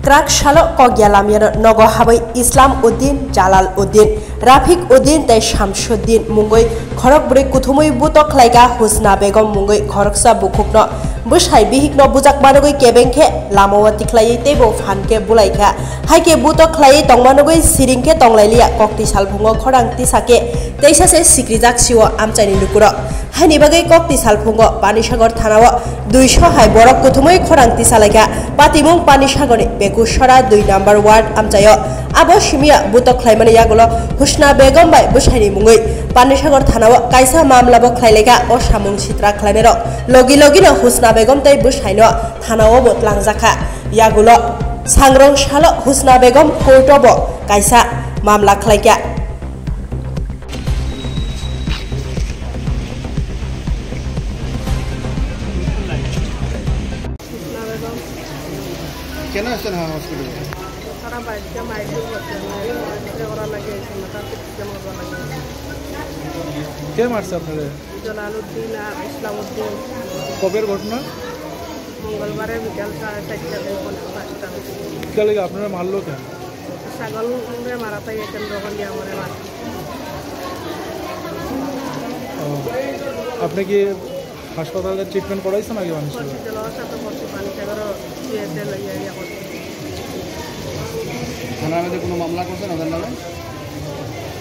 Krak Shalo Kogyalamir Nogo Habai Islam Uddin Jalal Uddin Rafik Uddin Tei Shamsuddin Mungoi Khorok Buri Kuthumui Butok Laiga Husna Begum Mungoi Khoroksa Bukukno Bushai Bihikno Bujak Manogoi Kebengke Lamawati Klai Tebo Fanke Bulaika Haike Butok Klai Tongmanogoi Siringke Tonglailia Kokti Salpungo Khorang Tisake Teisa se Sikrizak Siwo Amchani Nukuro Hani Bagai Kokti Salpungo Panisagor Thanawa 200 Hai Borok Kuthumui Khorang Tisalaika Patimung Panisagore Begushara 2 number ward Amchayo Abo Shimia Butok Klaimani Yagulo Husna Begum by Bushani Mungui Panisagor Thanawa Kaisa Mamlabo Klailega O Shamung Sitra Klanero Logi Logino Husna Begum Tay Bushino Thanawa Bot Langzaka Yagulo Sangrong Shalo Husna Begum Kotobo Kaisa Mamla Klaiga কেন আসছেন হসপিটালে? সারা বাইরে মাইকে করতে ওরা লাগে মাথা কেমন লাগে কে মারছে আপনারে? জালালউদ্দিন আর ইসলামউদ্দিন। কবের ঘটনা? মঙ্গলবারে বিকাল 4:30 কে লাগে আপনারা মারলো কেন? ছাগল মারা তাই এখন যখন আমারে মার। আপনি কি হাসপাতালে ট্রিটমেন্ট করাইছেন নাকি মানুষ? হসপিটালের সাথে ভর্তি পানি সাগর সিএসএ লাগিয়ে ইয়া করতে। থানার মধ্যে কোনো মামলা করছেন ওদের নামে?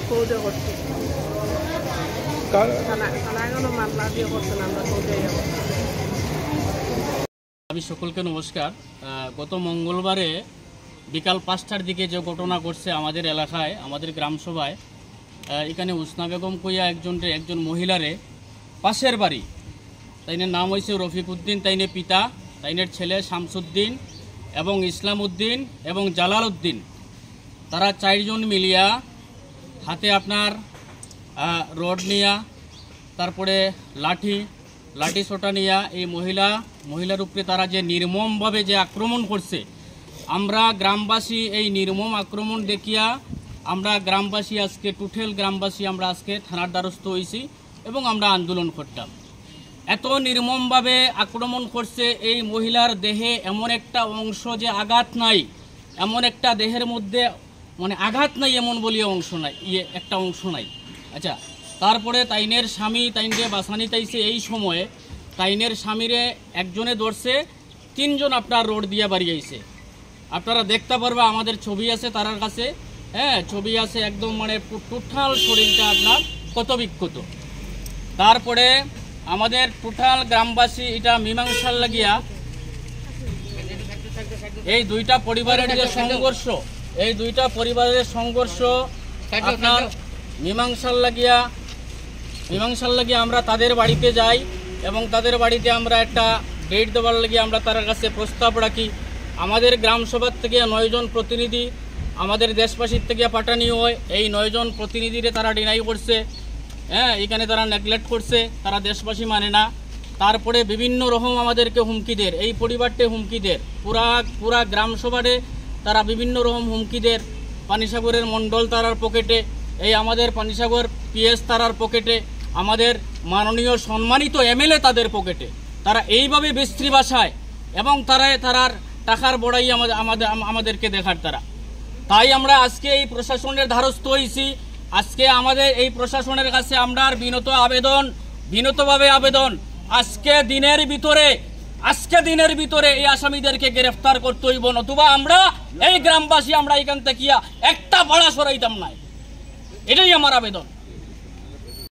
কোর্টে করতে। থানায় কোনো মামলা দিয়ে করছেন আমরা কোর্টে ইয়া করতে। আমি সকলকে নমস্কার। গত মঙ্গলবারে বিকাল 5টার দিকে যে ঘটনা ঘটছে আমাদের এলাকায় আমাদের গ্রাম সভায় এখানে উসনা বেগম কইয়া একজন মহিলারে পাশের বাড়ি তাইনের নাম হয়েছে রফিক উদ্দিন তাইনের পিতা তাইনের ছেলে শামসুদ্দিন এবং ইসলাম উদ্দিন এবং জালাল উদ্দিন তারা 4 জন মিলিয়া হাতে আপনার রড নিয়া তারপরে লাঠি সোটা নিয়া এই মহিলার উপরে তারা যে নির্মমভাবে যে আক্রমণ করছে আমরা গ্রামবাসী এই নির্মম আক্রমণ দেখিয়া আমরা গ্রামবাসী আজকে টুটেল গ্রামবাসী আমরা আজকে থানার দ্বারস্থ হয়েছি এবং আমরা আন্দোলন করতাম। এত নির্মমভাবে আক্রমণ করছে এই মহিলার দেহে এমন একটা অংশ যে আঘাত নাই এমন একটা দেহের মধ্যে মানে আঘাত নাই এমন বলিয়া অংশ নাই একটা অংশ নাই। আচ্ছা তারপরে তাইনের স্বামী তাইনরে বাসানি তাইছে এই সময়ে তাইনের স্বামীরে একজনে ধরছে 3 জন আপনার রোড দিয়ে বাড়ি আইছে আপনারা দেখতে পারবা আমাদের ছবি আছে তার কাছে হ্যাঁ ছবি আছে একদম মানে টোটাল শরীরটা আপনার কত বিক্ষত। তারপরে আমাদের টোটাল গ্রামবাসী এটা মীমাংসার লাগিয়া এই দুইটা পরিবারের যে সংঘর্ষ আপনার মীমাংসার লাগিয়া আমরা তাদের বাড়িতে যাই এবং তাদের বাড়িতে আমরা একটা ডেট দেওয়ার লাগিয়ে আমরা তার কাছে প্রস্তাব রাখি। আমাদের গ্রাম সভার থেকে 9 জন প্রতিনিধি আমাদের দেশবাসীর থেকে পাঠানো হয় এই 9 জন প্রতিনিধিরে তারা ডিনাই করছে হ্যাঁ এখানে তারা নেগলেক্ট করছে তারা দেশবাসী মানে না। তারপরে বিভিন্ন রকম আমাদেরকে হুমকি দেয় এই পরিবারটে হুমকি দেয় পুরা গ্রাম সভারে তারা বিভিন্ন রকম হুমকি দেয় পানিসাগরের মণ্ডল তারার পকেটে এই আমাদের পানিসাগর পিএস তারার পকেটে আমাদের মাননীয় সম্মানিত এমএলএ তাদের পকেটে তারা এইভাবে বিশ্রী ভাষায় এবং তারার টাকার বড়াই আমাদেরকে দেখার তাই আমরা আজকে এই প্রশাসনের দ্বারস্থ হয়েছি। আজকে আমাদের এই প্রশাসনের কাছে আমরা বিনীতভাবে আবেদন আজকে দিনের ভিতরে এই আসামিদেরকে গ্রেফতার করতে হইব নতুবা আমরা এই গ্রামবাসী আমরা এখান থেকে একটা ভাড়া সরাইতাম না এটাই আমার আবেদন।